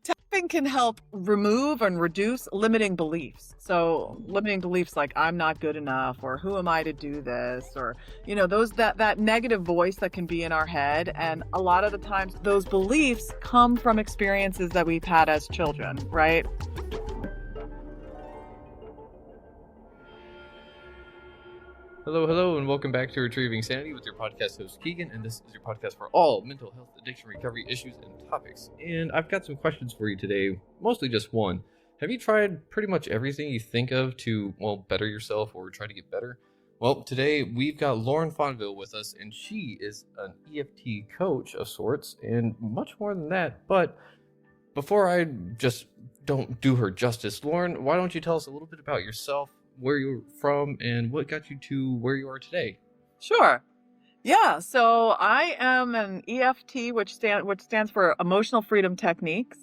Tapping can help remove and reduce limiting beliefs. So limiting beliefs like I'm not good enough, or who am I to do this, or those that negative voice that can be in our head. And a lot of the times those beliefs come from experiences that we've had as children, right? Hello, and welcome back to Retrieving Sanity with your podcast host, Keegan, and this is your podcast for all mental health, addiction, recovery issues, and topics. And I've got some questions for you today, mostly just one. Have you tried pretty much everything you think of to, better yourself or try to get better? Well, today we've got Lauren Fonvielle with us, and she is an EFT coach of sorts, and much more than that. But before I just don't do her justice, Lauren, why don't you tell us a little bit about yourself, where you're from, and what got you to where you are today? Sure. Yeah, so I am an EFT, which stands for Emotional Freedom Techniques.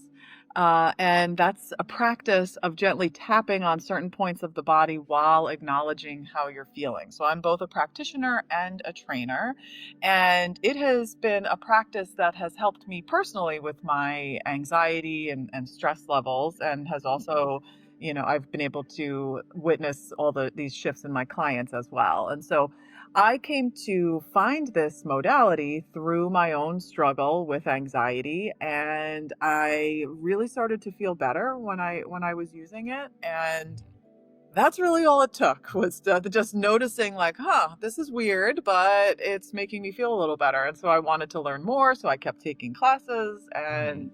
And that's a practice of gently tapping on certain points of the body while acknowledging how you're feeling. So I'm both a practitioner and a trainer. And it has been a practice that has helped me personally with my anxiety and stress levels, and has also, I've been able to witness all these shifts in my clients as well. And so I came to find this modality through my own struggle with anxiety, and I really started to feel better when I was using it. And that's really all it took, was just noticing like, this is weird, but it's making me feel a little better. And so I wanted to learn more. So I kept taking classes, and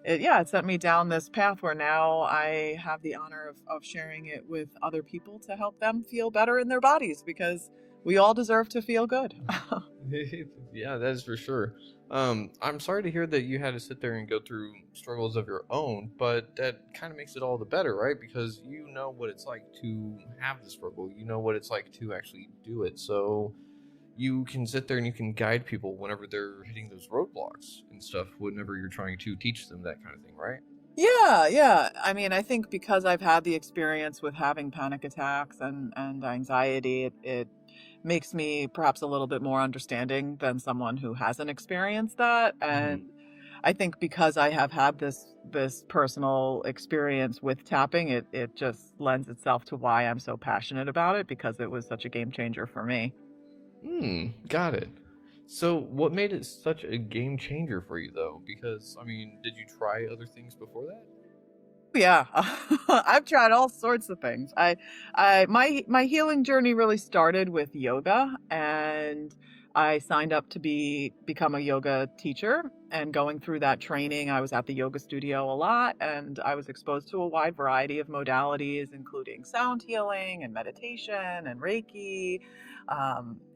it sent me down this path where now I have the honor of sharing it with other people to help them feel better in their bodies, because we all deserve to feel good. Yeah, that is for sure. I'm sorry to hear that you had to sit there and go through struggles of your own, but that kind of makes it all the better, right? Because you know what it's like to have the struggle. You know what it's like to actually do it. So you can sit there and you can guide people whenever they're hitting those roadblocks and stuff, whenever you're trying to teach them that kind of thing, right? Yeah. I mean, I think because I've had the experience with having panic attacks and anxiety, it makes me perhaps a little bit more understanding than someone who hasn't experienced that. And I think because I have had this personal experience with tapping, it just lends itself to why I'm so passionate about it, because it was such a game changer for me. Got it. So what made it such a game changer for you, though? Because, I mean, did you try other things before that? Yeah, I've tried all sorts of things. My healing journey really started with yoga, and I signed up to become a yoga teacher. And going through that training, I was at the yoga studio a lot, and I was exposed to a wide variety of modalities, including sound healing and meditation and Reiki,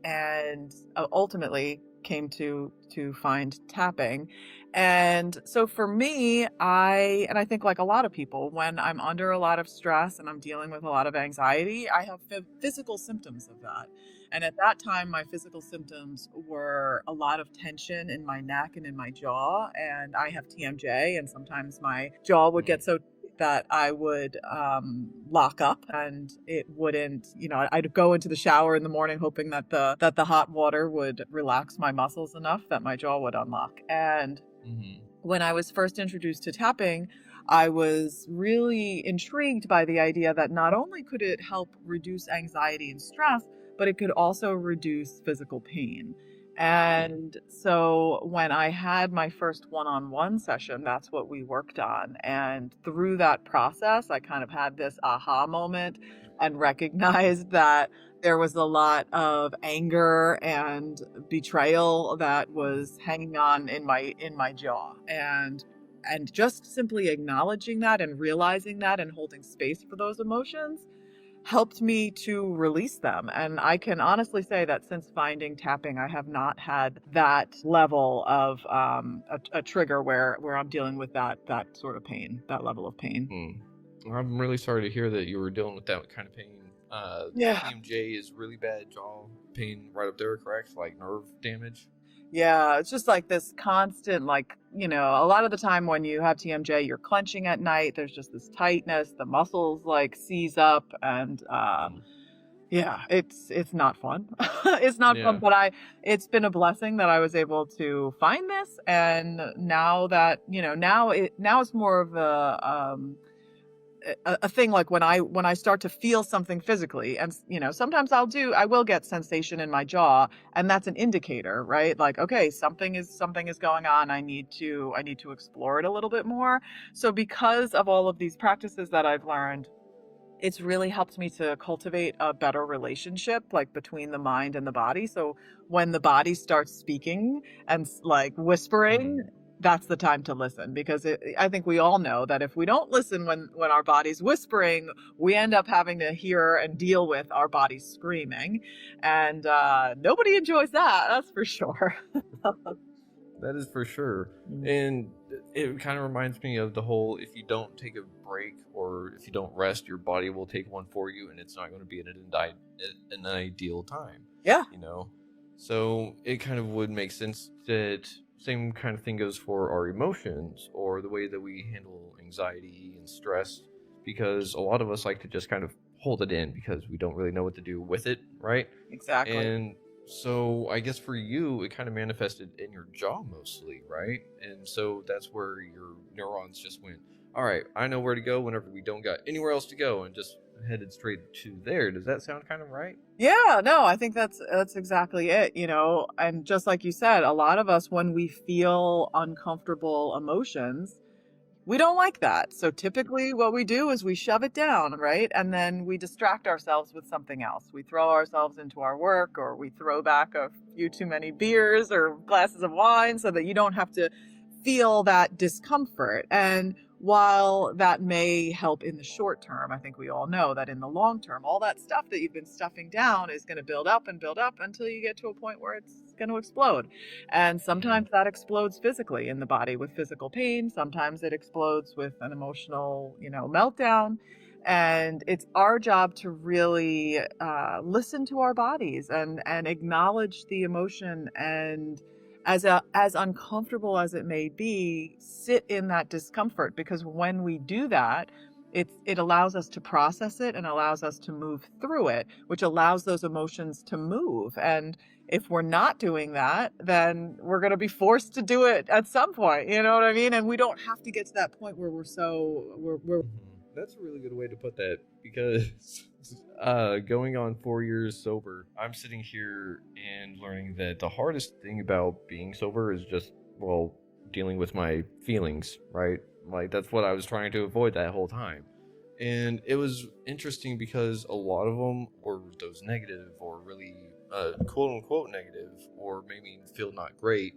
and ultimately came to find tapping. And so for me, I think like a lot of people, when I'm under a lot of stress and I'm dealing with a lot of anxiety, I have physical symptoms of that. And at that time, my physical symptoms were a lot of tension in my neck and in my jaw. And I have TMJ, and sometimes my jaw would get so that I would lock up, and it wouldn't, I'd go into the shower in the morning hoping that the hot water would relax my muscles enough that my jaw would unlock. And when I was first introduced to tapping, I was really intrigued by the idea that not only could it help reduce anxiety and stress, but it could also reduce physical pain. And so when I had my first one-on-one session, that's what we worked on. And through that process, I kind of had this aha moment and recognized that there was a lot of anger and betrayal that was hanging on in my jaw. And just simply acknowledging that and realizing that and holding space for those emotions helped me to release them. And I can honestly say that since finding tapping, I have not had that level of a trigger where I'm dealing with that sort of pain, that level of pain. I'm really sorry to hear that you were dealing with that kind of pain. Yeah. TMJ is really bad jaw pain right up there, correct? Like nerve damage? Yeah, it's just like this constant, like, a lot of the time when you have TMJ, you're clenching at night. There's just this tightness, the muscles like seize up, and Yeah, it's not fun. It's not fun, Yeah. but it's been a blessing that I was able to find this, and now that, now it's more of a thing, like when I start to feel something physically, and sometimes I will get sensation in my jaw, and that's an indicator, right? Like, okay, something is going on. I need to explore it a little bit more. So because of all of these practices that I've learned, it's really helped me to cultivate a better relationship, like between the mind and the body. So when the body starts speaking and like whispering, Mhm. that's the time to listen, because I think we all know that if we don't listen when our body's whispering, we end up having to hear and deal with our bodies screaming, and nobody enjoys that. That's for sure. That is for sure. Mm. And it kind of reminds me of the whole, if you don't take a break or if you don't rest, your body will take one for you, and it's not going to be an ideal time, Yeah, you know? So it kind of would make sense that same kind of thing goes for our emotions or the way that we handle anxiety and stress, because a lot of us like to just kind of hold it in because we don't really know what to do with it, right? exactly. And so I guess for you, it kind of manifested in your jaw mostly, right? And so that's where your neurons just went, all right, I know where to go whenever we don't got anywhere else to go, and just headed straight to there. Does that sound kind of right? Yeah, no, I think that's exactly it, and just like you said, a lot of us, when we feel uncomfortable emotions, we don't like that. So typically what we do is we shove it down, right? And then we distract ourselves with something else. We throw ourselves into our work, or we throw back a few too many beers or glasses of wine so that you don't have to feel that discomfort. And while that may help in the short term, I think we all know that in the long term, all that stuff that you've been stuffing down is going to build up and build up until you get to a point where it's going to explode. And Mm-hmm. sometimes that explodes physically in the body with physical pain. Sometimes it explodes with an emotional, meltdown. And it's our job to really listen to our bodies and acknowledge the emotion, and as uncomfortable as it may be, sit in that discomfort, because when we do that, it allows us to process it and allows us to move through it, which allows those emotions to move. And if we're not doing that, then we're going to be forced to do it at some point. You know what I mean? And we don't have to get to that point where we're Mhm. That's a really good way to put that, because going on 4 years sober, I'm sitting here and learning that the hardest thing about being sober is just, well, dealing with my feelings, right? Like, that's what I was trying to avoid that whole time. And it was interesting because a lot of them were those negative or really quote unquote negative, or made me feel not great.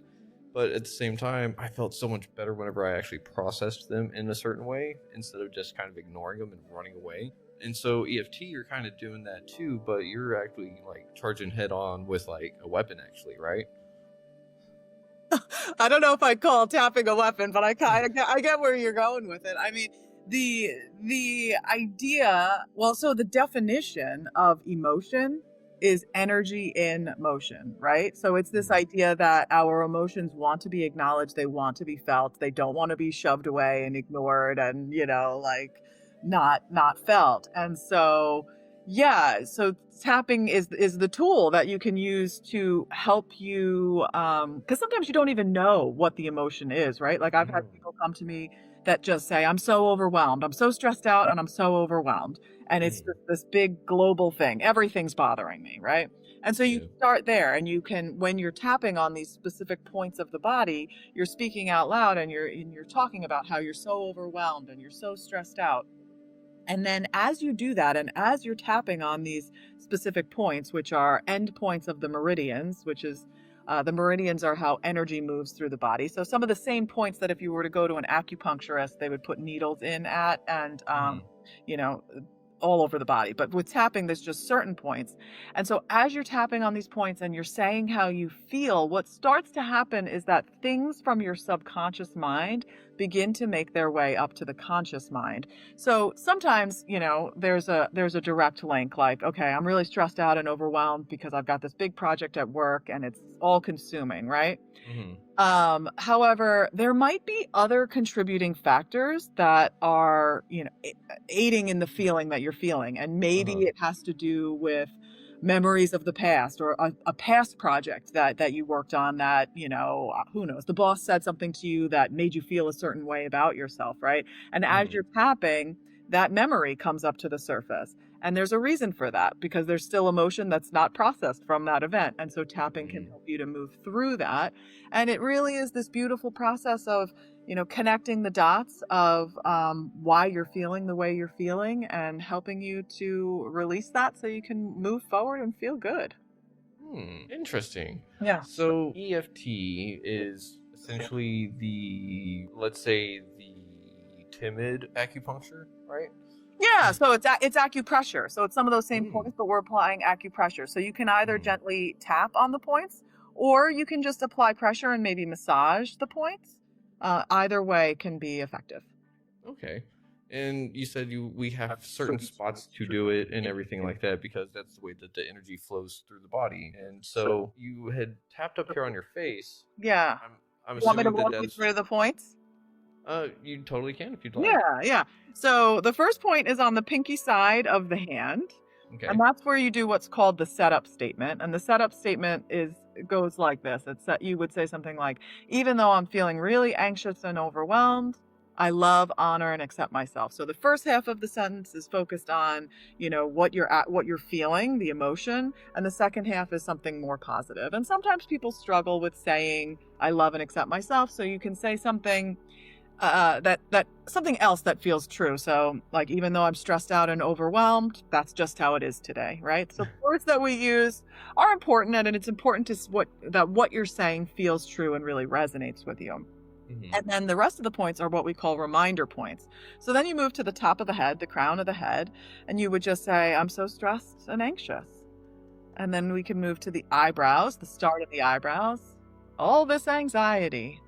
But at the same time, I felt so much better whenever I actually processed them in a certain way instead of just kind of ignoring them and running away. And so EFT, you're kind of doing that too, but you're actually like charging head on with like a weapon, actually, right? I don't know if I'd call tapping a weapon, but I get where you're going with it. I mean, the the idea, well, so the definition of emotion is energy in motion, right? So it's this Mm, idea that our emotions want to be acknowledged, they want to be felt, they don't want to be shoved away and ignored and, like not felt. And so yeah, so tapping is the tool that you can use to help you, because sometimes you don't even know what the emotion is, right? Like, I've had mm, people come to me that just say, I'm so overwhelmed, I'm so stressed out, and I'm so overwhelmed. And it's mm, just this big global thing. Everything's bothering me, right? And so you yeah. start there, and you can, when you're tapping on these specific points of the body, you're speaking out loud, and you're talking about how you're so overwhelmed and you're so stressed out. And then as you do that, and as you're tapping on these specific points, which are end points of the meridians, which is the meridians are how energy moves through the body. So some of the same points that if you were to go to an acupuncturist, they would put needles in at, and Mm, you know, all over the body. But with tapping, there's just certain points. And so as you're tapping on these points and you're saying how you feel, what starts to happen is that things from your subconscious mind begin to make their way up to the conscious mind. So sometimes, there's a direct link, like, okay, I'm really stressed out and overwhelmed because I've got this big project at work and it's all consuming, right? Mm-hmm. However, there might be other contributing factors that are, aiding in the feeling that you're feeling. And maybe it has to do with memories of the past, or a past project that you worked on that, who knows, the boss said something to you that made you feel a certain way about yourself, right? And as you're tapping, that memory comes up to the surface. And there's a reason for that, because there's still emotion that's not processed from that event. And so tapping can help you to move through that. And it really is this beautiful process of, connecting the dots of why you're feeling the way you're feeling, and helping you to release that so you can move forward and feel good. Interesting. Yeah. So EFT is essentially let's say the timid acupuncture, right? Yeah, so it's acupressure. So it's some of those same points, but we're applying acupressure. So you can either gently tap on the points, or you can just apply pressure and maybe massage the points. Either way can be effective. Okay. And you said we have certain spots to do it and everything like that, because that's the way that the energy flows through the body. And so you had tapped up here on your face. Yeah. I'm you want me to assuming walk you through the points? You totally can if you'd like. Yeah. So the first point is on the pinky side of the hand. Okay. And that's where you do what's called the setup statement. And the setup statement goes like this. You would say something like, even though I'm feeling really anxious and overwhelmed, I love, honor, and accept myself. So the first half of the sentence is focused on, what you're feeling, the emotion. And the second half is something more positive. And sometimes people struggle with saying, I love and accept myself. So you can say something that something else that feels true. So, like, even though I'm stressed out and overwhelmed, that's just how it is today, right? So words that we use are important, and it's important to what you're saying feels true and really resonates with you. And then the rest of the points are what we call reminder points. So then you move to the top of the head, the crown of the head, and you would just say, I'm so stressed and anxious. And then we can move to the eyebrows, the start of the eyebrows, all this anxiety.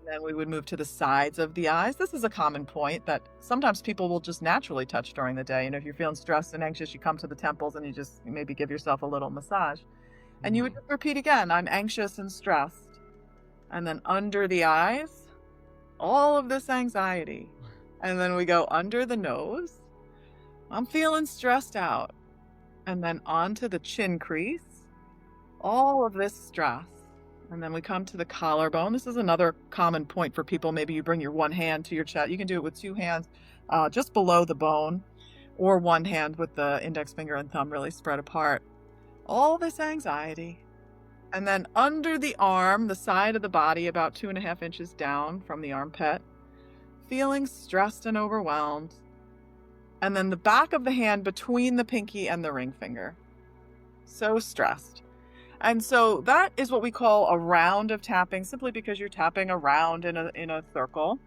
Then we would move to the sides of the eyes. This is a common point that sometimes people will just naturally touch during the day. If you're feeling stressed and anxious, you come to the temples and you just maybe give yourself a little massage. And you would just repeat again, I'm anxious and stressed. And then under the eyes, all of this anxiety. And then we go under the nose. I'm feeling stressed out. And then onto the chin crease, all of this stress. And then we come to the collarbone. This is another common point for people. Maybe you bring your one hand to your chest. You can do it with two hands just below the bone, or one hand with the index finger and thumb really spread apart. All this anxiety. And then under the arm, the side of the body, about 2.5 inches down from the armpit, feeling stressed and overwhelmed. And then the back of the hand between the pinky and the ring finger. So stressed. And so that is what we call a round of tapping, simply because you're tapping around in a circle.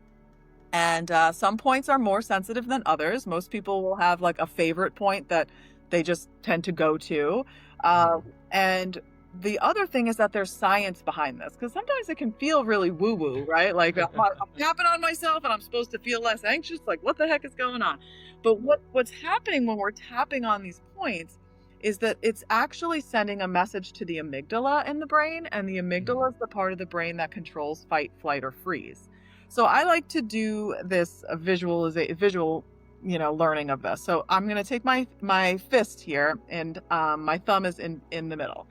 And some points are more sensitive than others. Most people will have like a favorite point that they just tend to go to. And the other thing is that there's science behind this, because sometimes it can feel really woo-woo, right? Like I'm tapping on myself and I'm supposed to feel less anxious. Like, what the heck is going on? But what's happening when we're tapping on these points is that it's actually sending a message to the amygdala in the brain, and the amygdala is the part of the brain that controls fight, flight, or freeze. So I like to do this visual, learning of this. So I'm going to take my fist here, and my thumb is in the middle,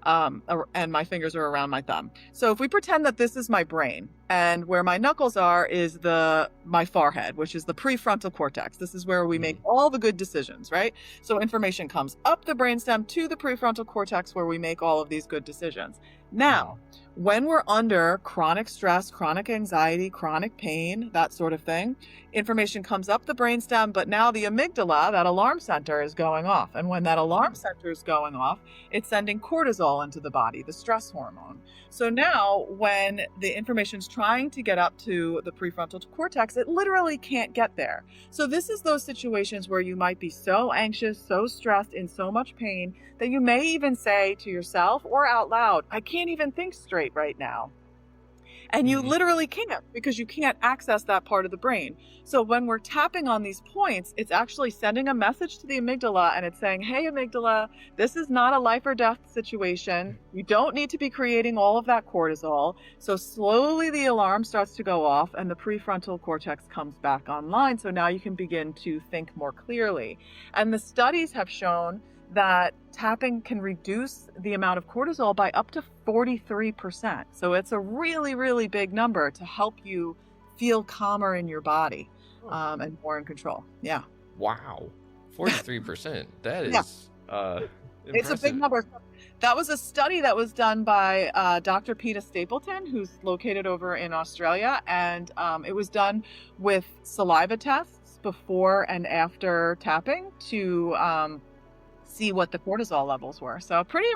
and my fingers are around my thumb. So if we pretend that this is my brain, and where my knuckles are is my forehead, which is the prefrontal cortex. This is where we make all the good decisions, right? So information comes up the brainstem to the prefrontal cortex, where we make all of these good decisions. Now, when we're under chronic stress, chronic anxiety, chronic pain, that sort of thing, information comes up the brainstem, but now the amygdala, that alarm center, is going off. And when that alarm center is going off, it's sending cortisol into the body, the stress hormone. So now when the information's trying to get up to the prefrontal cortex, it literally can't get there. So this is those situations where you might be so anxious, so stressed, in so much pain that you may even say to yourself or out loud, I can't even think straight right now. And you Mhm. literally can't, because you can't access that part of the brain. So when we're tapping on these points, it's actually sending a message to the amygdala, and it's saying, hey, amygdala, this is not a life or death situation. You don't need to be creating all of that cortisol. So slowly the alarm starts to go off and the prefrontal cortex comes back online. So now you can begin to think more clearly. And the studies have shown that tapping can reduce the amount of cortisol by up to 43%. So it's a really, really big number to help you feel calmer in your body, Huh. and more in control. Yeah. Wow. 43%. That Yeah. is It's a big impressive. number. That was a study that was done by Dr. Peter Stapleton, who's located over in Australia. And it was done with saliva tests before and after tapping to see what the cortisol levels were. So pretty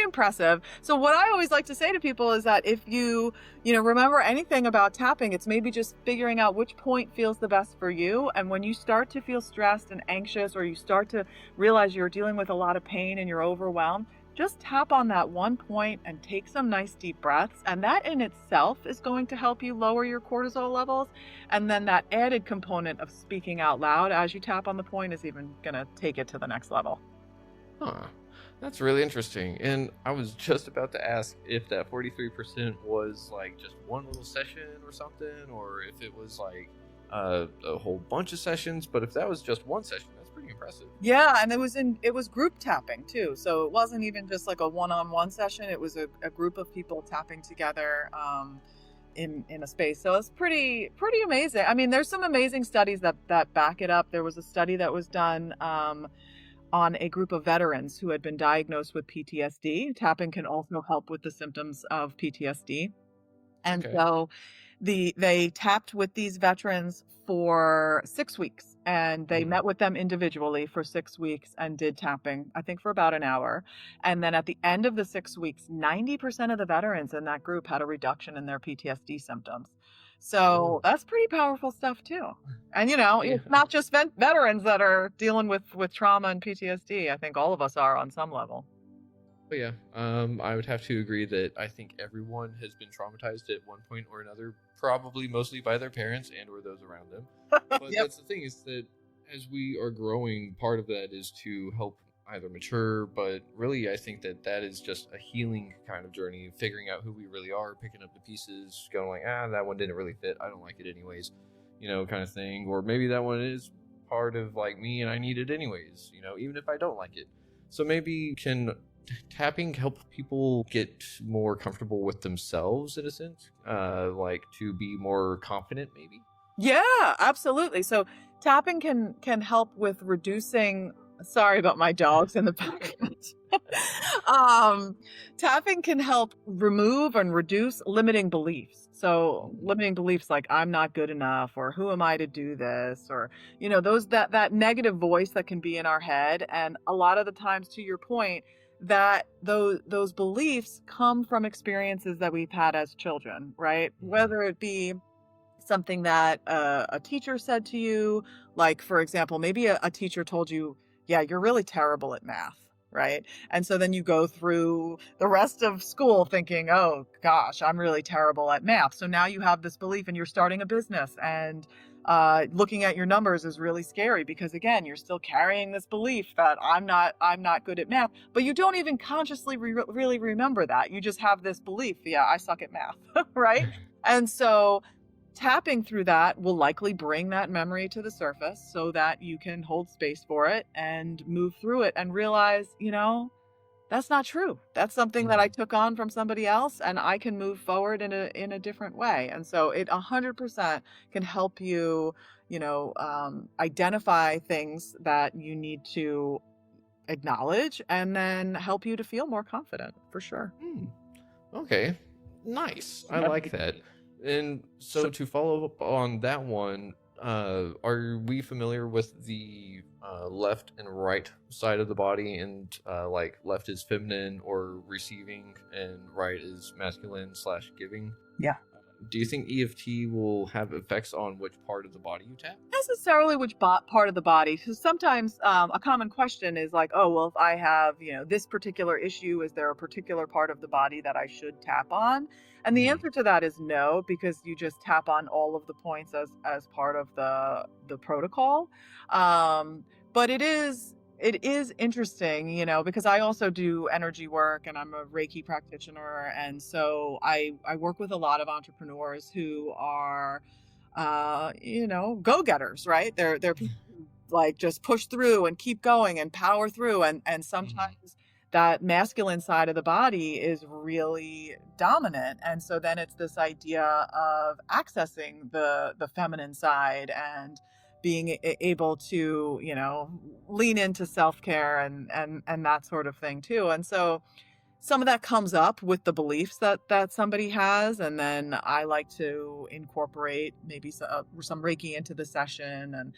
impressive. So what I always like to say to people is that if you remember anything about tapping, it's maybe just figuring out which point feels the best for you. And when you start to feel stressed and anxious, or you start to realize you're dealing with a lot of pain and you're overwhelmed, just tap on that one point and take some nice deep breaths. And that in itself is going to help you lower your cortisol levels. And then that added component of speaking out loud as you tap on the point is even going to take it to the next level. Huh. That's really interesting. And I was just about to ask if that 43% was like just one little session or something, or if it was like a whole bunch of sessions. But if that was just one session, that's pretty impressive. Yeah, and it was group tapping too. So it wasn't even just like a one-on-one session. It was a group of people tapping together in a space. So it's pretty amazing. I mean, there's some amazing studies that back it up. There was a study that was done on a group of veterans who had been diagnosed with PTSD. Tapping can also help with the symptoms of PTSD. And Okay. so they tapped with these veterans for 6 weeks, and they Mhm. met with them individually for 6 weeks and did tapping, I think, for about an hour. And then at the end of the 6 weeks, 90% of the veterans in that group had a reduction in their PTSD symptoms. So Oh, that's pretty powerful stuff too. And yeah. it's not just veterans that are dealing with trauma and PTSD. I think all of us are on some level. But yeah, I would have to agree that I think everyone has been traumatized at one point or another, probably mostly by their parents and or those around them. But Yep. that's the thing, is that as we are growing, part of that is to help either mature, but really I think that that is just a healing kind of journey, figuring out who we really are, picking up the pieces, going like, that one didn't really fit, I don't like it anyways, kind of thing. Or maybe that one is part of like me and I need it anyways, even if I don't like it. So maybe can tapping help people get more comfortable with themselves in a sense, like to be more confident maybe. Yeah, absolutely. So tapping can help with reducing, sorry about my dogs in the background. um, Tapping can help remove and reduce limiting beliefs. So limiting beliefs like I'm not good enough, or who am I to do this, or those that negative voice that can be in our head. And a lot of the times, to your point, that those beliefs come from experiences that we've had as children, right? Mhm. Whether it be something that a teacher said to you, like, for example, maybe a teacher told you, yeah, you're really terrible at math, right? And so then you go through the rest of school thinking, oh gosh, I'm really terrible at math. So now you have this belief and you're starting a business, and looking at your numbers is really scary, because again, you're still carrying this belief that I'm not good at math, but you don't even consciously really remember that. You just have this belief, yeah, I suck at math, right? And so tapping through that will likely bring that memory to the surface so that you can hold space for it and move through it and realize, that's not true. That's something that I Mhm. took on from somebody else, and I can move forward in a different way. And so it 100% can help you, identify things that you need to acknowledge, and then help you to feel more confident, for sure. Hmm. Okay, nice, I Yep. like that. And so to follow up on that one, are we familiar with the left and right side of the body, and like left is feminine or receiving and right is masculine slash giving? Yeah. do you think EFT will have effects on which part of the body you tap? Necessarily which part of the body. Because sometimes a common question is like, oh, well, if I have, this particular issue, is there a particular part of the body that I should tap on? And the Hmm. answer to that is no, because you just tap on all of the points as part of the protocol. Um, but it is interesting, because I also do energy work and I'm a Reiki practitioner. And so I work with a lot of entrepreneurs who are, go-getters, right? They're people who like just push through and keep going and power through. And Hmm. sometimes that masculine side of the body is really dominant. And so then it's this idea of accessing the feminine side and being able to, lean into self-care and that sort of thing too. And so some of that comes up with the beliefs that somebody has, and then I like to incorporate maybe some Reiki into the session. And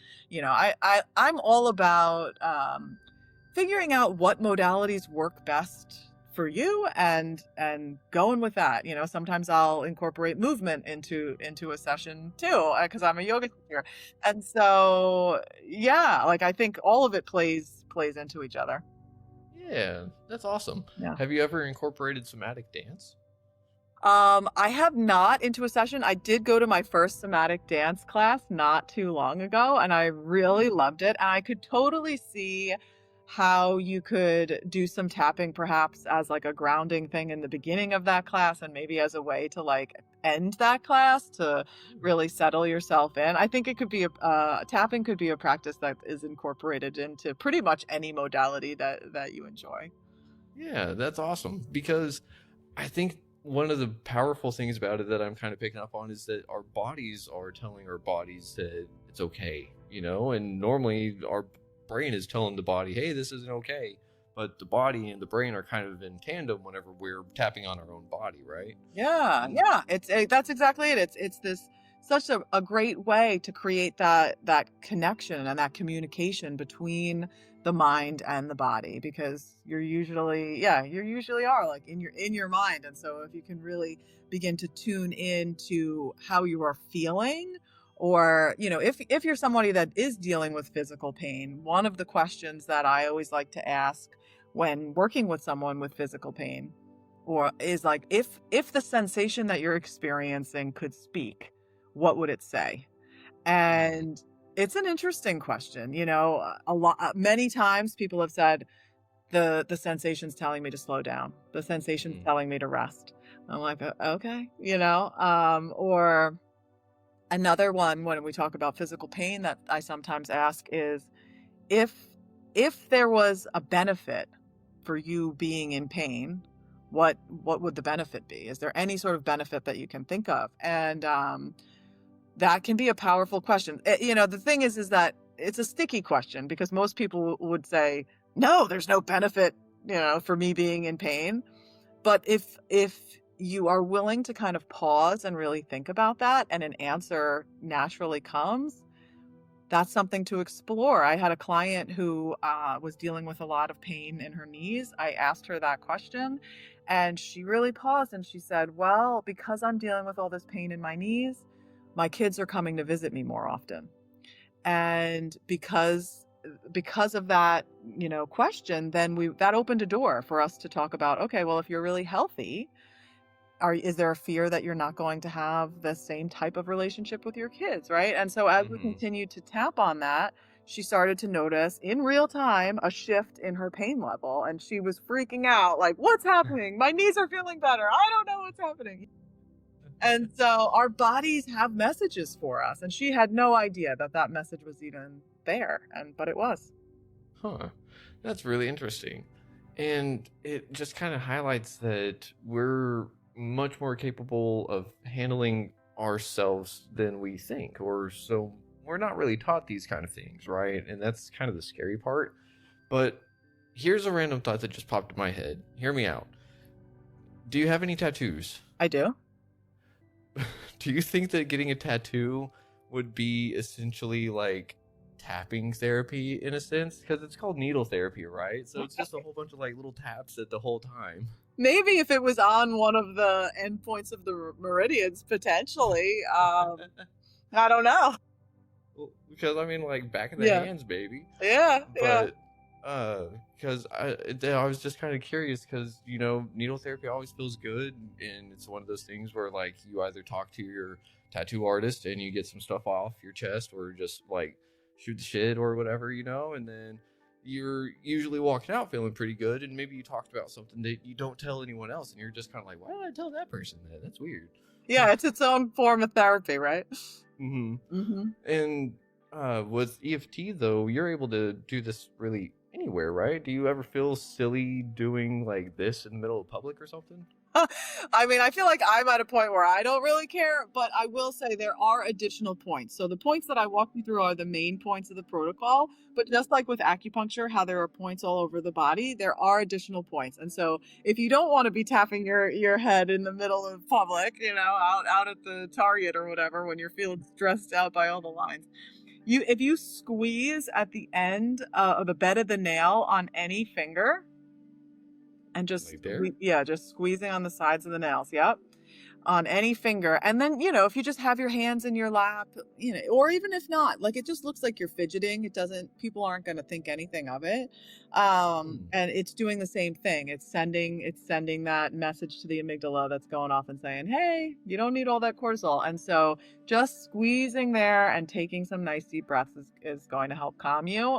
I'm all about figuring out what modalities work best for you and going with that. Sometimes I'll incorporate movement into a session too, because I'm a yoga teacher. And so yeah, like I think all of it plays into each other. Yeah, that's awesome. Yeah. Have you ever incorporated somatic dance? I have not into a session. I did go to my first somatic dance class not too long ago, and I really loved it. And I could totally see how you could do some tapping perhaps as like a grounding thing in the beginning of that class and maybe as a way to like end that class to Ooh. really settle yourself in. I think it could be tapping could be a practice that is incorporated into pretty much any modality that you enjoy. Yeah, that's awesome because I think one of the powerful things about it that I'm kind of picking up on is that our bodies are telling our bodies that it's okay, and normally our brain is telling the body, hey, this isn't okay. But the body and the brain are kind of in tandem whenever we're tapping on our own body, right? Yeah, And yeah. That's exactly it. It's this such a great way to create that connection and that communication between the mind and the body, because you usually are like in your mind. And so if you can really begin to tune in to how you are feeling, or if you're somebody that is dealing with physical pain, one of the questions that I always like to ask when working with someone with physical pain or is like, if the sensation that you're experiencing could speak, what would it say? Mhm. And it's an interesting question. Many times people have said the sensation's telling me to slow down, the sensation's Mhm. telling me to rest. I'm like, okay, or another one when we talk about physical pain that I sometimes ask is, if there was a benefit for you being in pain, what would the benefit be? Is there any sort of benefit that you can think of? And that can be a powerful question. The thing is that it's a sticky question, because most people would say, no, there's no benefit, for me being in pain. But if you are willing to kind of pause and really think about that, and an answer naturally comes, that's something to explore. I had a client who was dealing with a lot of pain in her knees. I asked her that question, and she really paused and she said, well, because I'm dealing with all this pain in my knees, my kids are coming to visit me more often. And because of that, question, then that opened a door for us to talk about, okay, well, if you're really healthy, is there a fear that you're not going to have the same type of relationship with your kids, right? And so as we Mhm. continued to tap on that, she started to notice in real time a shift in her pain level, and she was freaking out like, what's happening? My knees are feeling better. I don't know what's happening. And so our bodies have messages for us, and she had no idea that that message was even there, but it was. Huh. That's really interesting. And it just kind of highlights that we're much more capable of handling ourselves than we think, or so we're not really taught these kind of things, right? And that's kind of the scary part. But here's a random thought that just popped in my head. Hear me out. Do you have any tattoos? I do. Do you think that getting a tattoo would be essentially like tapping therapy in a sense, because it's called needle therapy, right? So it's just a whole bunch of like little taps at the whole time. Maybe if it was on one of the endpoints of the meridians, potentially. I don't know. Well, because I mean, like back in the Yeah. hands, baby. Yeah. But because I was just kind of curious, because you know, needle therapy always feels good, and it's one of those things where like you either talk to your tattoo artist and you get some stuff off your chest, or just like shoot the shit or whatever, you know, and then you're usually walking out feeling pretty good, and maybe you talked about something that you don't tell anyone else, and you're just kind of like, why did I tell that person that? That's weird. Yeah, it's its own form of therapy, right? And with EFT though, you're able to do this really anywhere, right? Do you ever feel silly doing like this in the middle of public or something? I mean, I feel like I'm at a point where I don't really care, but I will say there are additional points. So the points that I walk you through are the main points of the protocol, but just like with acupuncture, how there are points all over the body, there are additional points. And so if you don't want to be tapping your head in the middle of public, you know, out at the Target or whatever, when you're feeling stressed out by all the lines, if you squeeze at the end of the bed of the nail on any finger, and just Like there? just squeezing on the sides of the nails. Yep. On any finger. And then, you know, if you just have your hands in your lap, you know, or even if not, like it just looks like you're fidgeting. It doesn't, people aren't going to think anything of it. And it's doing the same thing. It's sending that message to the amygdala that's going off and saying, hey, you don't need all that cortisol. And so just squeezing there and taking some nice deep breaths is going to help calm you.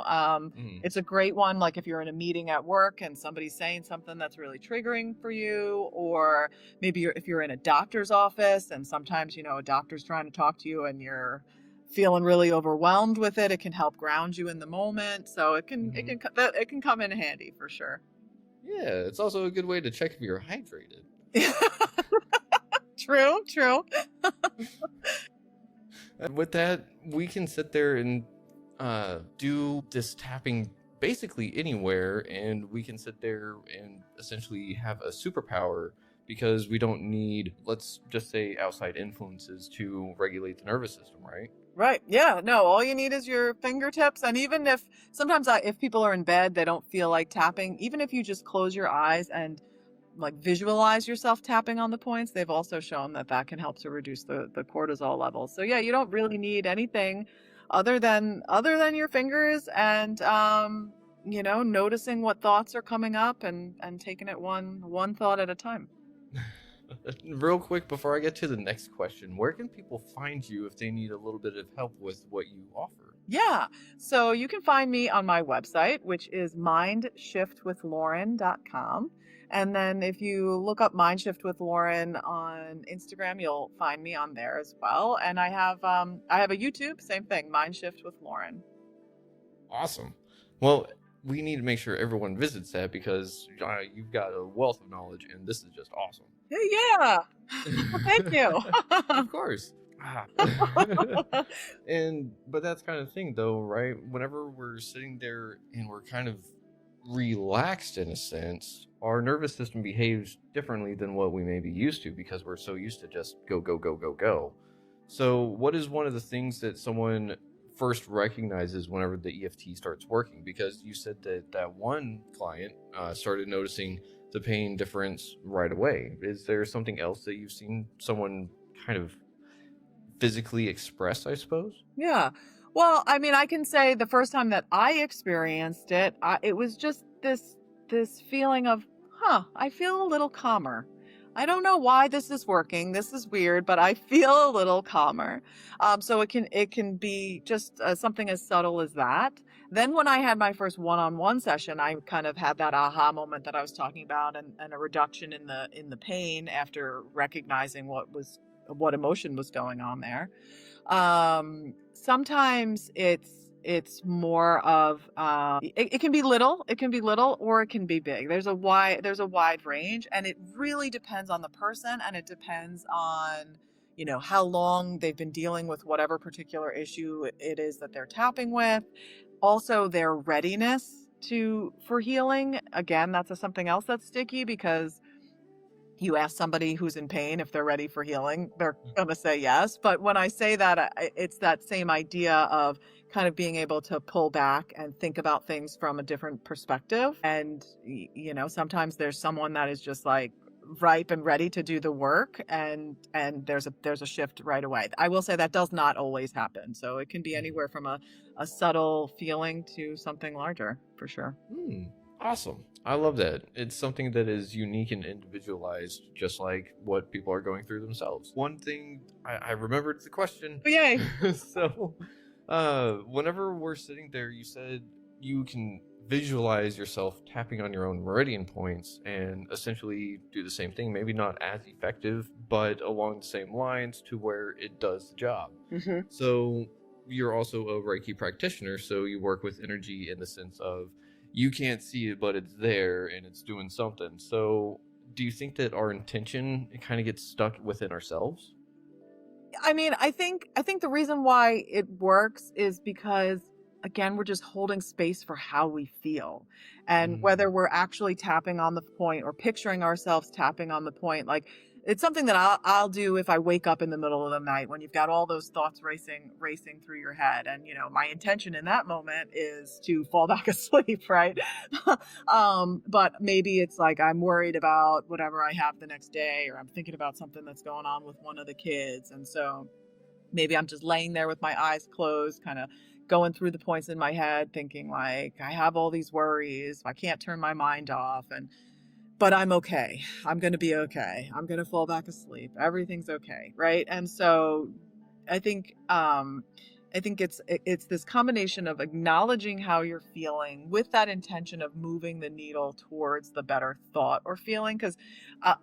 It's a great one. Like if you're in a meeting at work and somebody's saying something that's really triggering for you, or maybe if you're in a doctor's office and sometimes, you know, a doctor's trying to talk to you and you're feeling really overwhelmed with it, it can help ground you in the moment. So it can come in handy for sure. Yeah, it's also a good way to check if you're hydrated. True. With that, we can sit there and do this tapping basically anywhere, and we can sit there and essentially have a superpower, because we don't need, let's just say, outside influences to regulate the nervous system, right? Right. Yeah. No, all you need is your fingertips. And even if sometimes if people are in bed, they don't feel like tapping, even if you just close your eyes and like visualize yourself tapping on the points, they've also shown that can help to reduce the cortisol levels. So yeah, you don't really need anything other than your fingers and, you know, noticing what thoughts are coming up and taking it one thought at a time. Real quick before I get to the next question, where can people find you if they need a little bit of help with what you offer? Yeah. So you can find me on my website, which is mindshiftwithlauren.com. And then if you look up Mindshift with Lauren on Instagram, you'll find me on there as well. And I have a YouTube, same thing, Mindshift with Lauren. Awesome. Well, we need to make sure everyone visits that, because you've got a wealth of knowledge, and this is just awesome. Yeah. Thank you. Of course. But that's kind of the thing though, right? Whenever we're sitting there and we're kind of relaxed in a sense, our nervous system behaves differently than what we may be used to, because we're so used to just go. So what is one of the things that someone first recognizes whenever the EFT starts working? Because you said that one client started noticing the pain difference right away. Is there something else that you've seen someone kind of physically express, I suppose? Yeah. Well, I mean, I can say the first time that I experienced it, it was just this feeling of, I feel a little calmer. I don't know why this is working. This is weird, but I feel a little calmer. So it can be just something as subtle as that. Then when I had my first one-on-one session, I kind of had that aha moment that I was talking about, and a reduction in the pain after recognizing what emotion was going on there. Sometimes it's more of it can be little, or it can be big. There's a wide range, and it really depends on the person, and it depends on, you know, how long they've been dealing with whatever particular issue it is that they're tapping with. Also, their readiness for healing. Again, that's something else that's sticky, because you ask somebody who's in pain if they're ready for healing, they're going to say yes. But when I say that, it's that same idea of, kind of being able to pull back and think about things from a different perspective. And, sometimes there's someone that is just like ripe and ready to do the work, and there's a shift right away. I will say that does not always happen. So it can be anywhere from a subtle feeling to something larger, for sure. Awesome. I love that. It's something that is unique and individualized, just like what people are going through themselves. One thing I remembered the question. Oh, yay. So, whenever we're sitting there, you said you can visualize yourself tapping on your own meridian points and essentially do the same thing. Maybe not as effective, but along the same lines to where it does the job. Mm-hmm. So, you're also a Reiki practitioner, so you work with energy in the sense of you can't see it, but it's there and it's doing something. So do you think that our intention kind of gets stuck within ourselves? I mean, I think the reason why it works is because, again, we're just holding space for how we feel. And whether we're actually tapping on the point or picturing ourselves tapping on the point, like it's something that I'll do if I wake up in the middle of the night when you've got all those thoughts racing through your head. And, my intention in that moment is to fall back asleep, right? But maybe it's like I'm worried about whatever I have the next day, or I'm thinking about something that's going on with one of the kids. And so maybe I'm just laying there with my eyes closed, kind of going through the points in my head, thinking like, I have all these worries. I can't turn my mind off. But I'm okay. I'm going to be okay. I'm going to fall back asleep. Everything's okay. Right. And so I think it's this combination of acknowledging how you're feeling with that intention of moving the needle towards the better thought or feeling. Because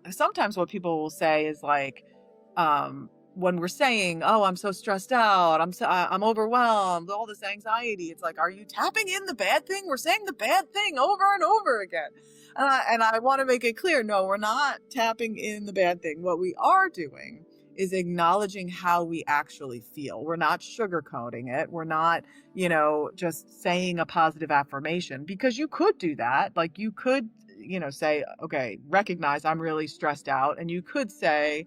sometimes what people will say is like, when we're saying, "Oh, I'm so stressed out. I'm overwhelmed. All this anxiety." It's like, are you tapping in the bad thing? We're saying the bad thing over and over again. And I want to make it clear, no, we're not tapping in the bad thing. What we are doing is acknowledging how we actually feel. We're not sugarcoating it. We're not, just saying a positive affirmation, because you could do that. Like you could, say, okay, recognize I'm really stressed out. And you could say,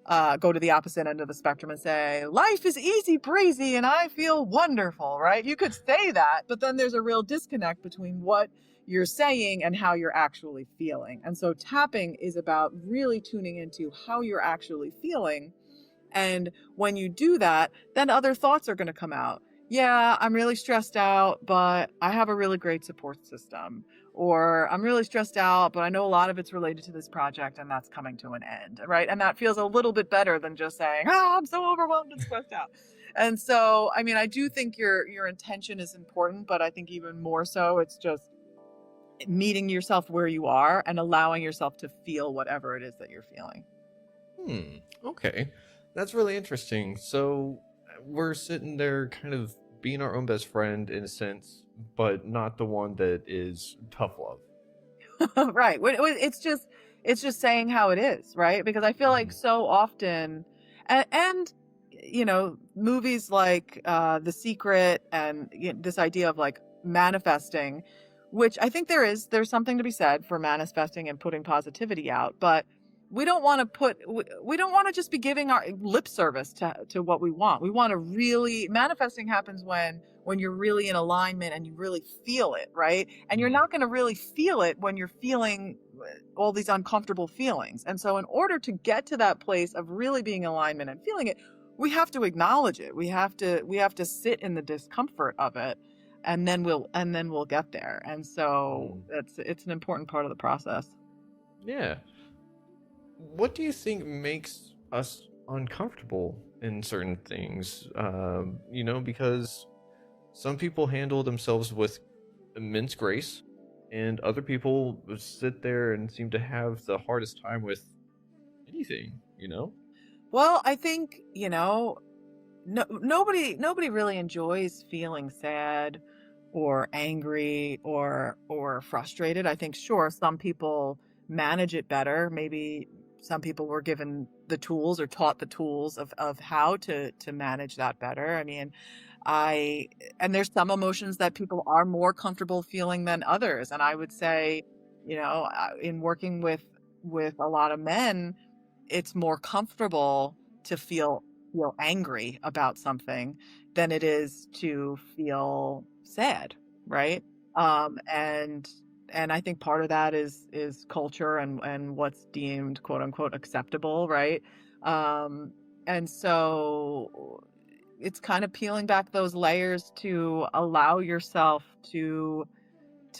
go to the opposite end of the spectrum and say, life is easy breezy and I feel wonderful, right? You could say that, but then there's a real disconnect between what you're saying and how you're actually feeling. And so tapping is about really tuning into how you're actually feeling. And when you do that, then other thoughts are going to come out. Yeah, I'm really stressed out, but I have a really great support system. Or I'm really stressed out, but I know a lot of it's related to this project and that's coming to an end, right? And that feels a little bit better than just saying, I'm so overwhelmed and stressed out. And so, I mean, I do think your intention is important, but I think even more so, it's just meeting yourself where you are and allowing yourself to feel whatever it is that you're feeling. Okay. That's really interesting. So we're sitting there kind of being our own best friend in a sense, but not the one that is tough love. Right. It's just saying how it is, right? Because I feel like so often, and movies like The Secret and this idea of like manifesting, which I think there's something to be said for manifesting and putting positivity out, but we don't want to just be giving our lip service to what we want. We want to really, manifesting happens when you're really in alignment and you really feel it, right? And you're not going to really feel it when you're feeling all these uncomfortable feelings. And so in order to get to that place of really being in alignment and feeling it, we have to acknowledge it. We have to sit in the discomfort of it, and then we'll get there. And so it's an important part of the process. Yeah. What do you think makes us uncomfortable in certain things? Because some people handle themselves with immense grace, and other people sit there and seem to have the hardest time with anything, Well, I think, nobody really enjoys feeling sad or angry or frustrated. I think, sure, some people manage it better. Maybe some people were given the tools or taught the tools of how to manage that better. I mean, and there's some emotions that people are more comfortable feeling than others. And I would say, in working with a lot of men, it's more comfortable to feel feel angry about something than it is to feel sad, right? And I think part of that is culture and what's deemed quote unquote acceptable, right? Um, and so it's kind of peeling back those layers to allow yourself to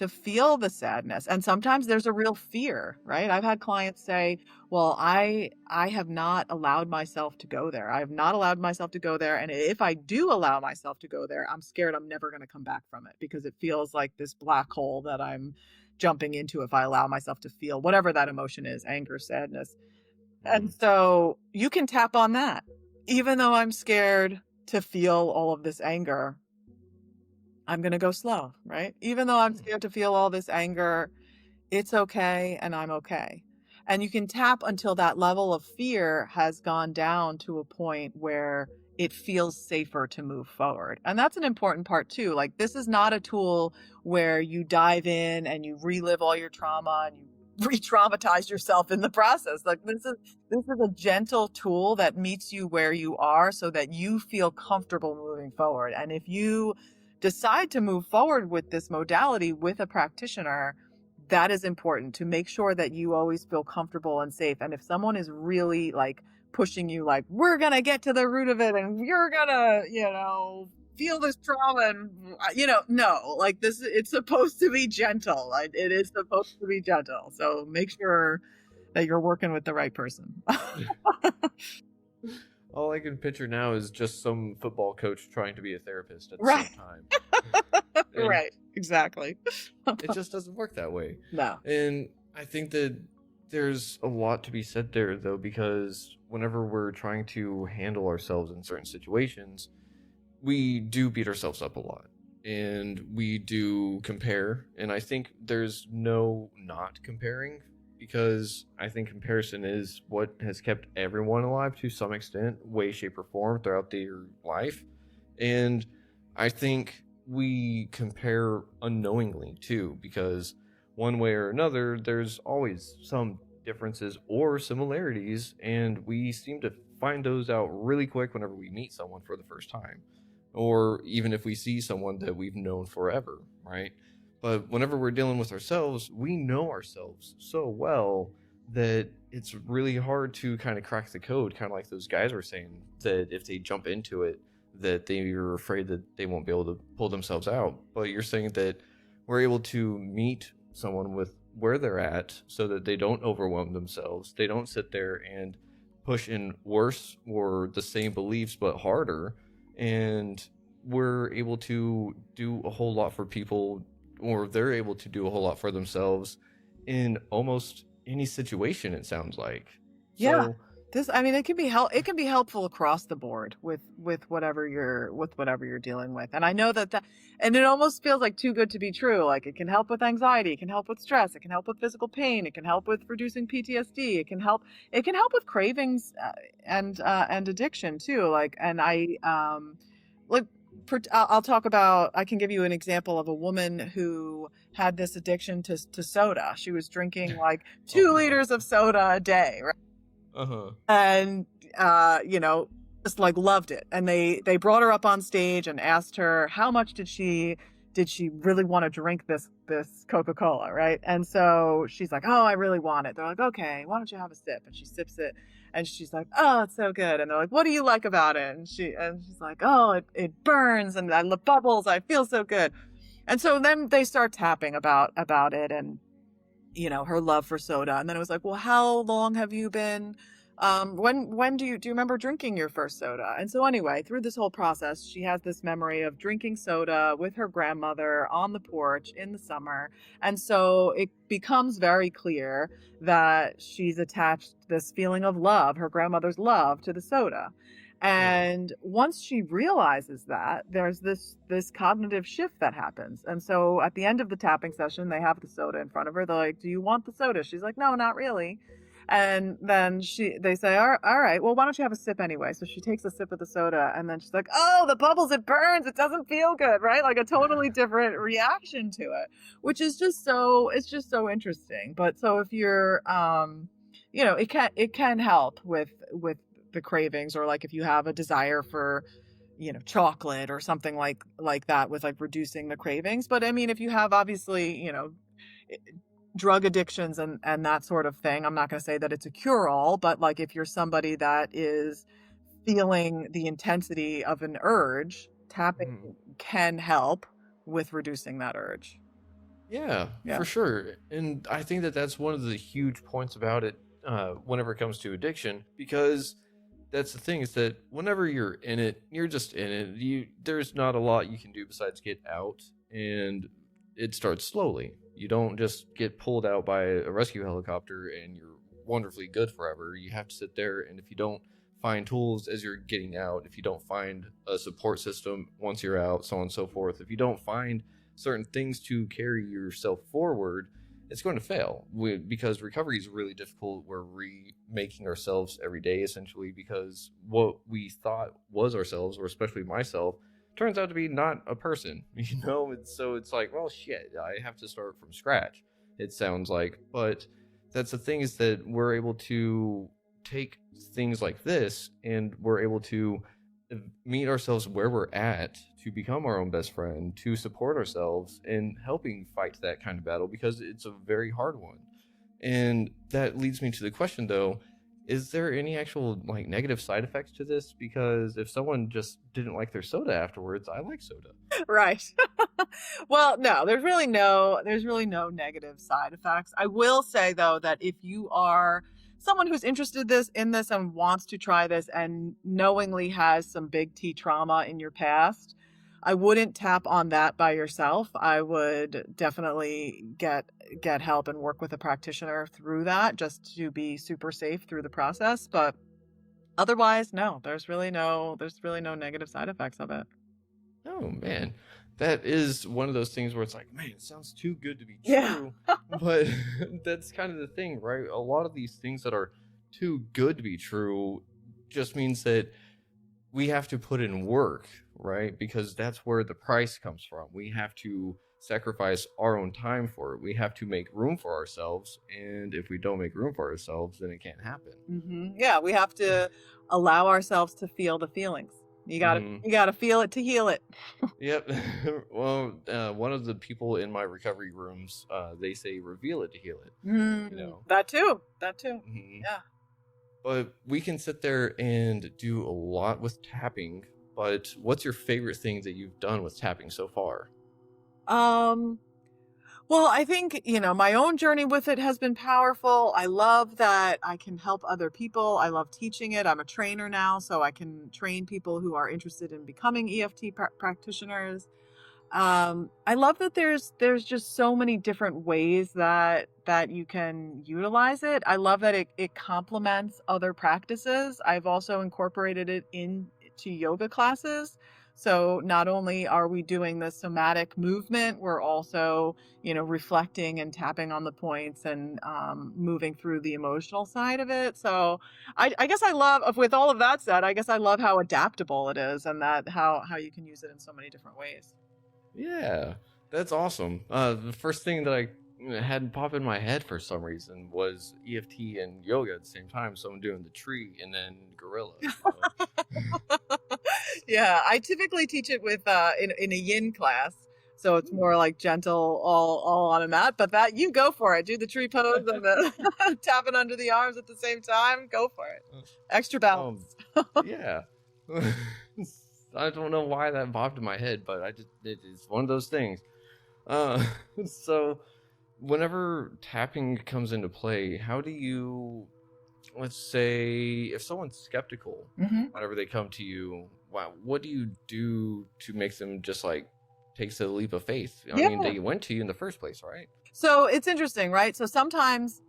feel the sadness. And sometimes there's a real fear, right? I've had clients say, well, I have not allowed myself to go there. I have not allowed myself to go there. And if I do allow myself to go there, I'm scared I'm never going to come back from it because it feels like this black hole that I'm jumping into if I allow myself to feel whatever that emotion is, anger, sadness. And so you can tap on that. Even though I'm scared to feel all of this anger, I'm going to go slow, right? Even though I'm scared to feel all this anger, it's okay and I'm okay. And you can tap until that level of fear has gone down to a point where it feels safer to move forward. And that's an important part too. Like, this is not a tool where you dive in and you relive all your trauma and you re-traumatize yourself in the process. Like, this is a gentle tool that meets you where you are so that you feel comfortable moving forward. And if you decide to move forward with this modality with a practitioner, that is important to make sure that you always feel comfortable and safe. And if someone is really like pushing you, like, we're going to get to the root of it and you're going to, feel this trauma and, no, like this, it's supposed to be gentle. Like, it is supposed to be gentle. So make sure that you're working with the right person. All I can picture now is just some football coach trying to be a therapist at the Right. same time. Right. Exactly. It just doesn't work that way. No. And I think that there's a lot to be said there, though, because whenever we're trying to handle ourselves in certain situations, we do beat ourselves up a lot. And we do compare. And I think there's no not comparing, because I think comparison is what has kept everyone alive to some extent, way, shape, or form throughout their life. And I think we compare unknowingly too, because one way or another, there's always some differences or similarities, and we seem to find those out really quick whenever we meet someone for the first time, or even if we see someone that we've known forever, right? But whenever we're dealing with ourselves, we know ourselves so well that it's really hard to kind of crack the code, kind of like those guys were saying, that if they jump into it, that they're afraid that they won't be able to pull themselves out. But you're saying that we're able to meet someone with where they're at so that they don't overwhelm themselves. They don't sit there and push in worse or the same beliefs but harder. And we're able to do a whole lot for people, or they're able to do a whole lot for themselves in almost any situation, it sounds like. Yeah. So, It can be helpful across the board with whatever you're dealing with. And I know that and it almost feels like too good to be true. Like, it can help with anxiety, it can help with stress, it can help with physical pain, it can help with reducing PTSD, it can help with cravings and addiction too. Like, and like I'll talk about, I can give you an example of a woman who had this addiction to soda. She was drinking like 2 liters of soda a day, right? And just like loved it. And they brought her up on stage and asked her how much did she really want to drink this Coca-Cola, right? And so she's like, oh, I really want it. They're like, okay, why don't you have a sip? And she sips it and she's like, oh, it's so good. And they're like, what do you like about it? And she's like, oh, it burns and the bubbles, I feel so good. And so then they start tapping about it and her love for soda. And then it was like, well, how long have you been, when do you remember drinking your first soda? And so anyway, through this whole process, she has this memory of drinking soda with her grandmother on the porch in the summer. And so it becomes very clear that she's attached this feeling of love, her grandmother's love, to the soda. And once she realizes that, there's this cognitive shift that happens. And so at the end of the tapping session, they have the soda in front of her. They're like, do you want the soda? She's like, no, not really. And then they say, all right, well, why don't you have a sip anyway? So she takes a sip of the soda and then she's like, oh, the bubbles, it burns. It doesn't feel good, right? Like a totally different reaction to it, which is just it's just so interesting. But so if you're, it can help with the cravings, or like if you have a desire for, chocolate or something like that, with like reducing the cravings. But I mean, if you have obviously, drug addictions and that sort of thing, I'm not going to say that it's a cure all, but like if you're somebody that is feeling the intensity of an urge, tapping Mhm. can help with reducing that urge. Yeah, Yeah. for sure. And I think that that's one of the huge points about it whenever it comes to addiction, because that's the thing is that whenever you're in it, you're just in it. There's not a lot you can do besides get out, and it starts slowly. You don't just get pulled out by a rescue helicopter and you're wonderfully good forever. You have to sit there, and if you don't find tools as you're getting out, if you don't find a support system once you're out, so on and so forth, if you don't find certain things to carry yourself forward, it's going to fail. Because recovery is really difficult. We're remaking ourselves every day, essentially, because what we thought was ourselves, or especially myself, turns out to be not a person, And so it's like, well, shit, I have to start from scratch, it sounds like. But that's the thing, is that we're able to take things like this, and we're able to meet ourselves where we're at, to become our own best friend, to support ourselves in helping fight that kind of battle, because it's a very hard one. And that leads me to the question, though, is there any actual like negative side effects to this? Because if someone just didn't like their soda afterwards, I like soda. Right. Well, no, there's really no negative side effects. I will say though that if you are someone who's interested in this and wants to try this and knowingly has some big T trauma in your past, I wouldn't tap on that by yourself. I would definitely get help and work with a practitioner through that, just to be super safe through the process. But otherwise, no, there's really no negative side effects of it. Oh man, that is one of those things where it's like, man, it sounds too good to be Yeah. true. But that's kind of the thing, right? A lot of these things that are too good to be true just means that we have to put in work, right? Because that's where the price comes from. We have to sacrifice our own time for it. We have to make room for ourselves. And if we don't make room for ourselves, then it can't happen. Yeah, we have to allow ourselves to feel the feelings. You gotta Hmm. you gotta feel it to heal it. Yep. Well, one of the people in my recovery rooms, they say, reveal it to heal it. That too. That too. Mhm. Yeah. But we can sit there and do a lot with tapping. But what's your favorite thing that you've done with tapping so far? Um, well, I think, my own journey with it has been powerful. I love that I can help other people. I love teaching it. I'm a trainer now, so I can train people who are interested in becoming EFT practitioners. I love that there's just so many different ways that you can utilize it. I love that it complements other practices. I've also incorporated it into yoga classes. So not only are we doing the somatic movement, we're also, reflecting and tapping on the points and moving through the emotional side of it. So I guess I love, with all of that said, I guess I love how adaptable it is, and that how you can use it in so many different ways. Yeah, that's awesome. The first thing that I had pop in my head for some reason was EFT and yoga at the same time. So I'm doing the tree and then gorilla. Yeah, I typically teach it with in a yin class. So it's more like gentle, all on a mat. But that, you go for it. Do the tree pose and the tapping under the arms at the same time. Go for it. Extra Um, balance. yeah. I don't know why that popped in my head, but it's one of those things. Uh, so whenever tapping comes into play, how do you, let's say, if someone's skeptical whenever they come to you, wow, what do you do to make them just like takes a leap of faith? I mean, Yeah. they went to you in the first place, right? So it's interesting, right? So sometimes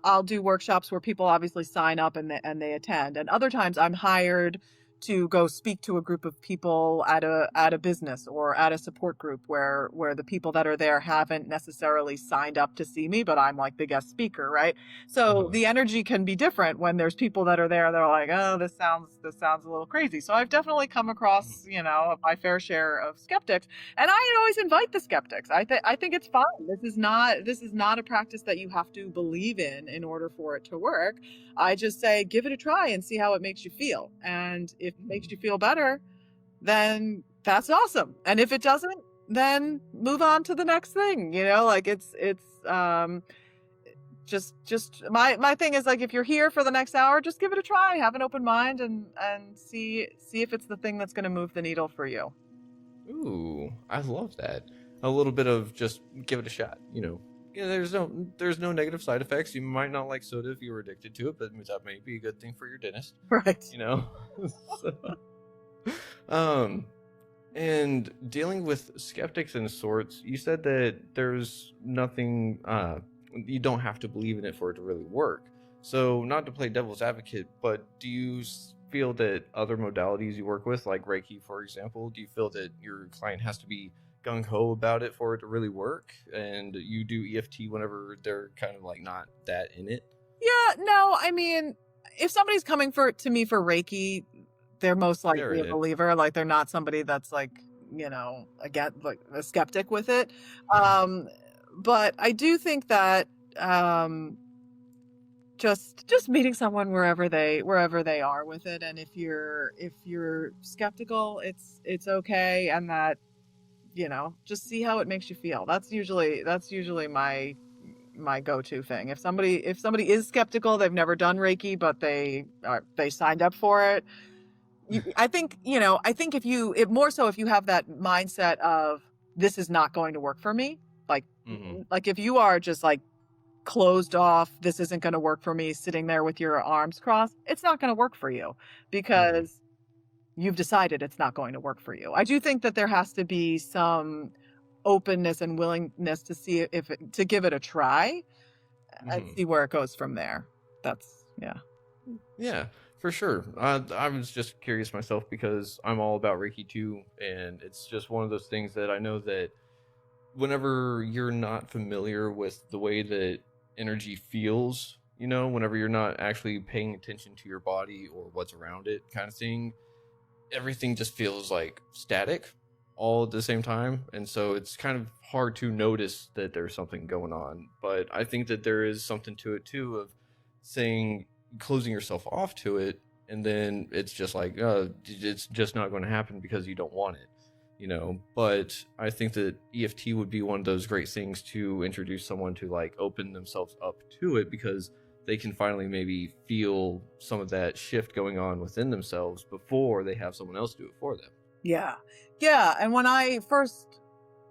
I'll do workshops where people obviously sign up and they attend, and other times I'm hired to go speak to a group of people at a business or at a support group where the people that are there haven't necessarily signed up to see me, but I'm like the guest speaker, right? So the energy can be different when there's people that are there. They're like, oh, this sounds a little crazy. So I've definitely come across, my fair share of skeptics, and I always invite the skeptics. I think it's fine. This is not a practice that you have to believe in order for it to work. I just say, give it a try and see how it makes you feel. And if it makes you feel better, then that's awesome. And if it doesn't, then move on to the next thing. Like it's just my thing is, like, if you're here for the next hour, just give it a try, have an open mind, and see if it's the thing that's going to move the needle for you. Ooh, I love that. A little bit of just give it a shot, there's no negative side effects. You might not like soda if you were addicted to it, but that may be a good thing for your dentist. Right. So, and dealing with skeptics and sorts, you said that there's nothing, you don't have to believe in it for it to really work. So, not to play devil's advocate, but do you feel that other modalities you work with, like Reiki, for example, do you feel that your client has to be gung-ho about it for it to really work, and you do EFT whenever they're kind of like not that in it? Yeah, no, I mean, if somebody's coming to me for Reiki, they're most likely a believer. Like, they're not somebody that's like, again, like a skeptic with it. But I do think that just meeting someone wherever they are with it, and if you're skeptical, it's okay, and that just see how it makes you feel. That's usually my go-to thing. If somebody is skeptical, they've never done Reiki, but they signed up for it. I think if you have that mindset of, this is not going to work for me, like if you are just like closed off, this isn't going to work for me, sitting there with your arms crossed, it's not going to work for you, because you've decided it's not going to work for you. I do think that there has to be some openness and willingness to see to give it a try and see where it goes from there. Yeah, for sure. I was just curious myself, because I'm all about Reiki too, and it's just one of those things that I know that whenever you're not familiar with the way that energy feels, whenever you're not actually paying attention to your body or what's around it, kind of thing, everything just feels like static all at the same time, and so it's kind of hard to notice that there's something going on. But I think that there is something to it too, of closing yourself off to it, and then it's just like, it's just not going to happen because you don't want it, but I think that EFT would be one of those great things to introduce someone to, like, open themselves up to it, because they can finally maybe feel some of that shift going on within themselves before they have someone else do it for them. Yeah. And when I first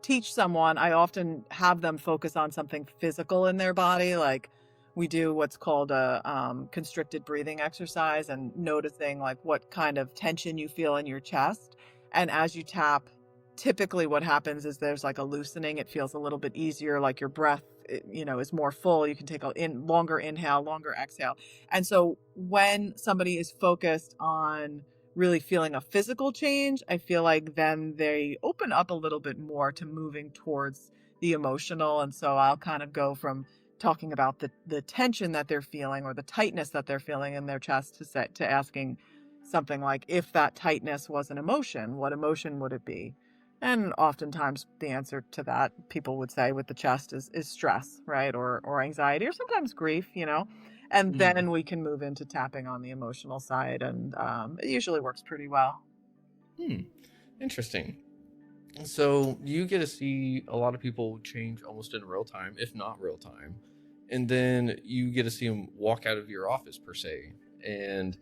teach someone, I often have them focus on something physical in their body. Like, we do what's called a constricted breathing exercise, and noticing like what kind of tension you feel in your chest. And as you tap, typically what happens is there's like a loosening. It feels a little bit easier, like your breath is more full. You can take a longer inhale, longer exhale. And so when somebody is focused on really feeling a physical change, I feel like then they open up a little bit more to moving towards the emotional. And so I'll kind of go from talking about the tension that they're feeling, or the tightness that they're feeling in their chest, to asking something like, if that tightness was an emotion, what emotion would it be? And oftentimes the answer to that, people would say with the chest, is stress, right? Or anxiety, or sometimes grief, and then we can move into tapping on the emotional side. And it usually works pretty well. Interesting. So you get to see a lot of people change almost in real time, if not real time. And then you get to see them walk out of your office, per se. And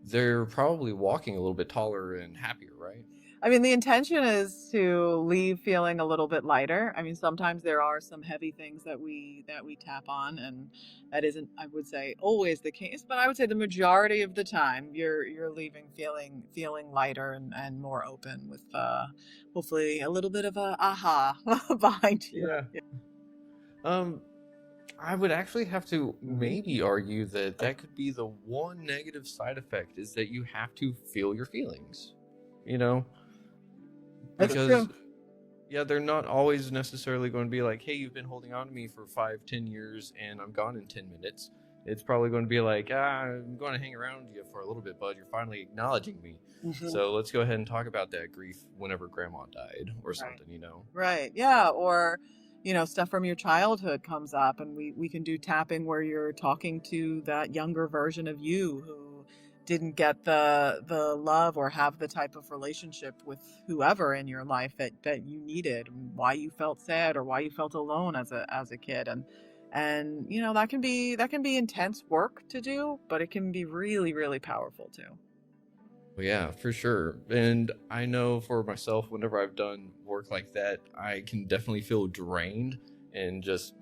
they're probably walking a little bit taller and happier, right? I mean, the intention is to leave feeling a little bit lighter. I mean, sometimes there are some heavy things that we tap on, and that isn't, I would say, always the case. But I would say the majority of the time, you're leaving feeling lighter and more open, with hopefully a little bit of a aha behind you. Yeah. I would actually have to maybe argue that that could be the one negative side effect, is that you have to feel your feelings, you know, That's because true. yeah, they're not always necessarily going to be like, hey, you've been holding on to me for 5-10 years and I'm gone in 10 minutes. It's probably going to be like, I'm going to hang around you for a little bit, bud. You're finally acknowledging me. Mhm. So let's go ahead and talk about that grief whenever grandma died or Right. something, you know? Right. Yeah. Or, stuff from your childhood comes up, and we can do tapping where you're talking to that younger version of you who didn't get the love or have the type of relationship with whoever in your life that you needed, and why you felt sad or why you felt alone as a kid. And that can be intense work to do, but it can be really, really powerful too. Well, yeah, for sure. And I know for myself, whenever I've done work like that, I can definitely feel drained and just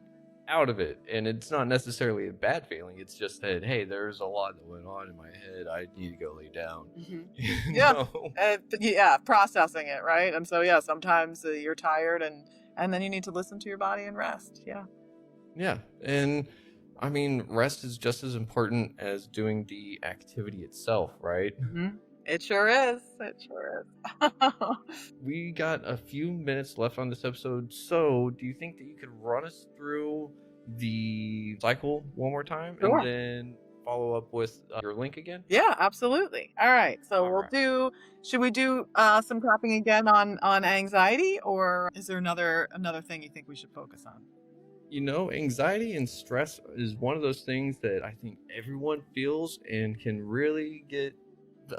out of it. And it's not necessarily a bad feeling. It's just that, hey, there's a lot that went on in my head. I need to go lay down. Mhm. You Yeah. know? Yeah, processing it, right? And so, yeah, sometimes you're tired, and then you need to listen to your body and rest. Yeah. Yeah. And I mean, rest is just as important as doing the activity itself, right? It sure is. It sure is. We got a few minutes left on this episode, so do you think that you could run us through the cycle one more time and Sure. then follow up with your link again? Yeah, absolutely. All right. So All right. should we do some tapping again on anxiety, or is there another thing you think we should focus on? Anxiety and stress is one of those things that I think everyone feels and can really get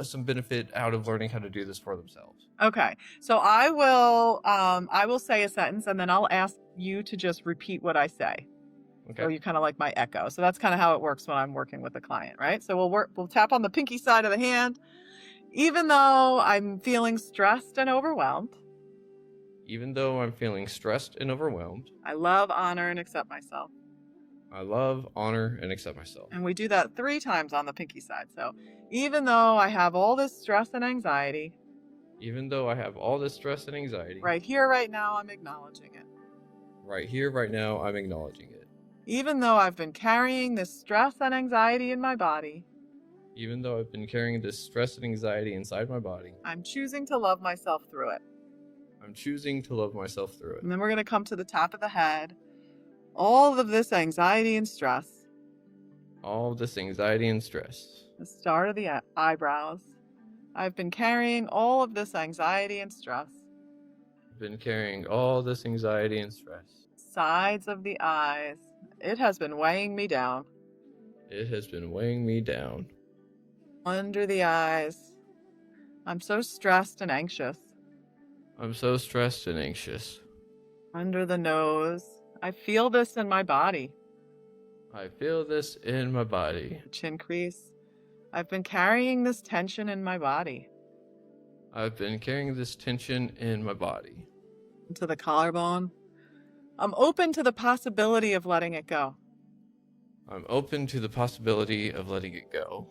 some benefit out of learning how to do this for themselves. Okay. So I will say a sentence, and then I'll ask you to just repeat what I say. So Okay. you're kind of like my echo. So that's kind of how it works when I'm working with a client, right? So we'll tap on the pinky side of the hand. Even though I'm feeling stressed and overwhelmed, Even though I'm feeling stressed and overwhelmed, I love, honor, and accept myself. I love, honor, and accept myself. And we do that 3 times on the pinky side. So even though I have all this stress and anxiety, Even though I have all this stress and anxiety, right here, right now, I'm acknowledging it. right here, right now, I'm acknowledging it. Even though I've been carrying this stress and anxiety in my body, Even though I've been carrying this stress and anxiety inside my body, I'm choosing to love myself through it. I'm choosing to love myself through it. And then we're going to come to the top of the head. All of this anxiety and stress, All this anxiety and stress. the start of the eyebrows. I've been carrying all of this anxiety and stress. I've been carrying all this anxiety and stress. Sides of the eyes. It has been weighing me down. It has been weighing me down. Under the eyes. I'm so stressed and anxious. I'm so stressed and anxious. Under the nose. I feel this in my body. I feel this in my body. The chin crease. I've been carrying this tension in my body. I've been carrying this tension in my body. Into the collarbone. I'm open to the possibility of letting it go. I'm open to the possibility of letting it go.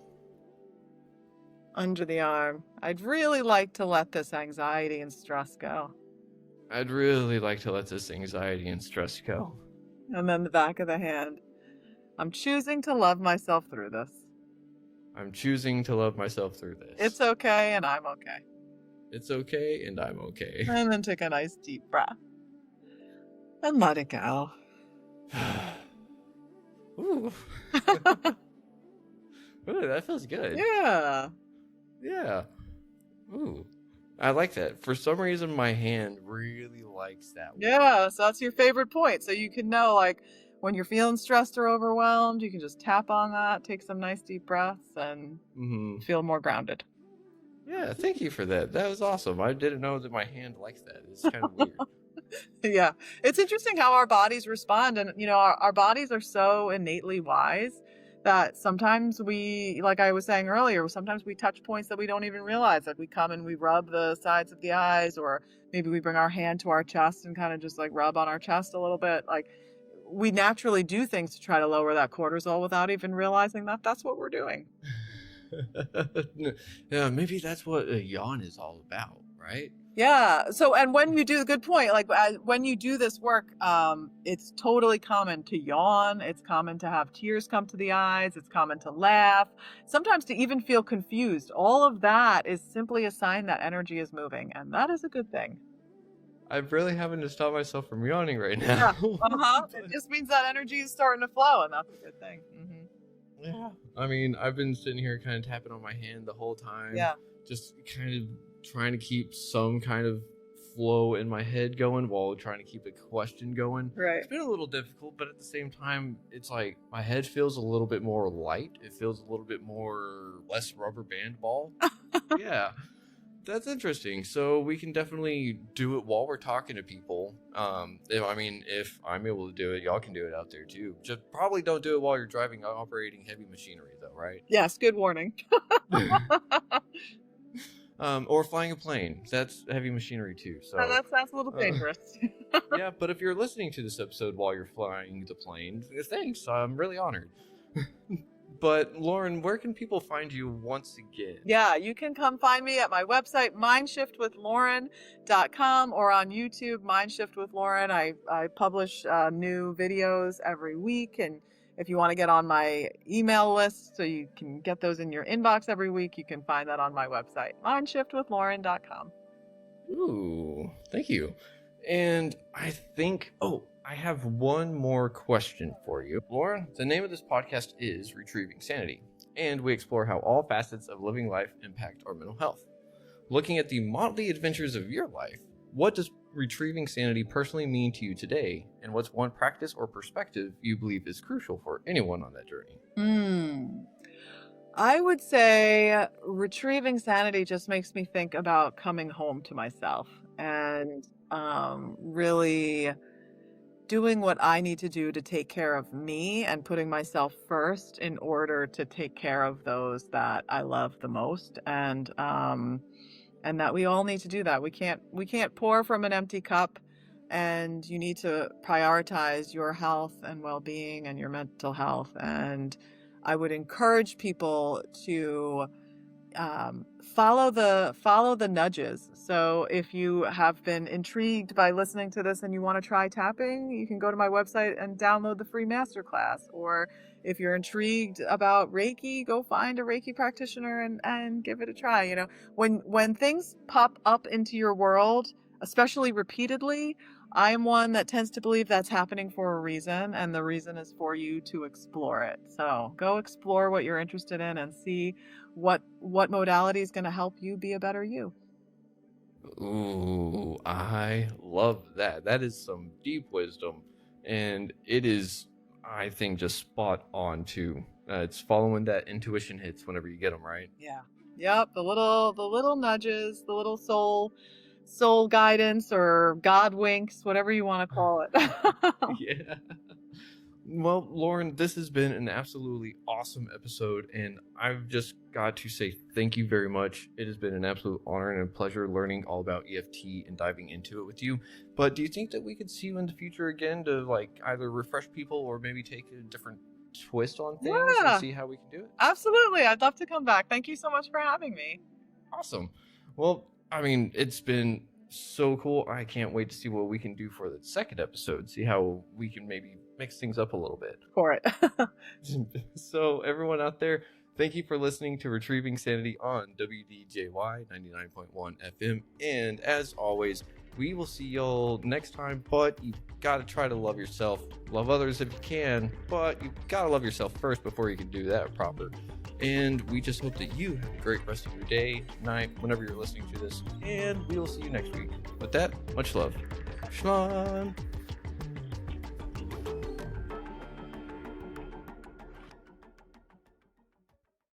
Under the arm. I'd really like to let this anxiety and stress go. I'd really like to let this anxiety and stress go. And then the back of the hand. I'm choosing to love myself through this. I'm choosing to love myself through this. It's okay, and I'm okay. It's okay, and I'm okay. And then take a nice deep breath. And let it go. Ooh. Ooh, that feels good. Yeah. Yeah. Ooh. I like that. For some reason, my hand really likes that one. Yeah, so that's your favorite point. So you can know, like, when you're feeling stressed or overwhelmed, you can just tap on that, take some nice deep breaths, and feel more grounded. Yeah, thank you for that. That was awesome. I didn't know that my hand likes that. It's kind of weird. Yeah. It's interesting how our bodies respond. And, our bodies are so innately wise that sometimes we, like I was saying earlier, sometimes we touch points that we don't even realize. Like we come and we rub the sides of the eyes, or maybe we bring our hand to our chest and kind of just like rub on our chest a little bit. Like we naturally do things to try to lower that cortisol without even realizing that that's what we're doing. Yeah, maybe that's what a yawn is all about, right? Yeah. So, and when you do, good point. Like when you do this work, it's totally common to yawn. It's common to have tears come to the eyes. It's common to laugh. Sometimes to even feel confused. All of that is simply a sign that energy is moving, and that is a good thing. I'm really having to stop myself from yawning right Yeah. now. It just means that energy is starting to flow, and that's a good thing. Yeah. I mean, I've been sitting here kind of tapping on my hand the whole time. Yeah. Just kind of trying to keep some kind of flow in my head going while trying to keep a question going. Right. It's been a little difficult, but at the same time, it's like my head feels a little bit more light. It feels a little bit more less rubber band ball. Yeah. That's interesting. So we can definitely do it while we're talking to people. If I'm able to do it, y'all can do it out there too. Just probably don't do it while you're driving or operating heavy machinery, though, right? Yes. Good warning. Or flying a plane. That's heavy machinery too. So That's a little dangerous. Yeah, but if you're listening to this episode while you're flying the plane, thanks. I'm really honored. But Lauren, where can people find you once again? Yeah, you can come find me at my website, mindshiftwithlauren.com, or on YouTube, Mindshift with Lauren. I publish new videos every week, and if you want to get on my email list so you can get those in your inbox every week, you can find that on my website, mindshiftwithlauren.com. Ooh, thank you. And I have one more question for you. Lauren, the name of this podcast is Retrieving Sanity, and we explore how all facets of living life impact our mental health. Looking at the motley adventures of your life, what does retrieving sanity personally mean to you today, and what's one practice or perspective you believe is crucial for anyone on that journey? I would say retrieving sanity just makes me think about coming home to myself and really doing what I need to do to take care of me and putting myself first in order to take care of those that I love the most, and that we all need to do that. We can't pour from an empty cup, and you need to prioritize your health and well-being and your mental health. And I would encourage people to follow the nudges. So if you have been intrigued by listening to this and you want to try tapping, you can go to my website and download the free masterclass. Or if you're intrigued about Reiki, go find a Reiki practitioner and give it a try. You know, when things pop up into your world, especially repeatedly, I am one that tends to believe that's happening for a reason, and the reason is for you to explore it. So go explore what you're interested in and see what modality is going to help you be a better you. Ooh, I love that. That is some deep wisdom, and it is, I think, just spot on too. It's following that intuition hits whenever you get them, right? Yeah. Yep. The little nudges, the little soul guidance, or God winks, whatever you want to call it. Yeah. Well, Lauren, this has been an absolutely awesome episode, and I've just got to say thank you very much. It has been an absolute honor and a pleasure learning all about EFT and diving into it with you. But do you think that we could see you in the future again to either refresh people or maybe take a different twist on things and see how we can do it? Absolutely. I'd love to come back. Thank you so much for having me. Awesome. Well, it's been so cool. I can't wait to see what we can do for the second episode. See how we can maybe mix things up a little bit. For it. So everyone out there, thank you for listening to Retrieving Sanity on WDJY 99.1 FM. And as always, we will see y'all next time, but you've got to try to love yourself. Love others if you can, but you've got to love yourself first before you can do that proper. And we just hope that you have a great rest of your day, night, whenever you're listening to this. And we will see you next week. With that, much love. Shman.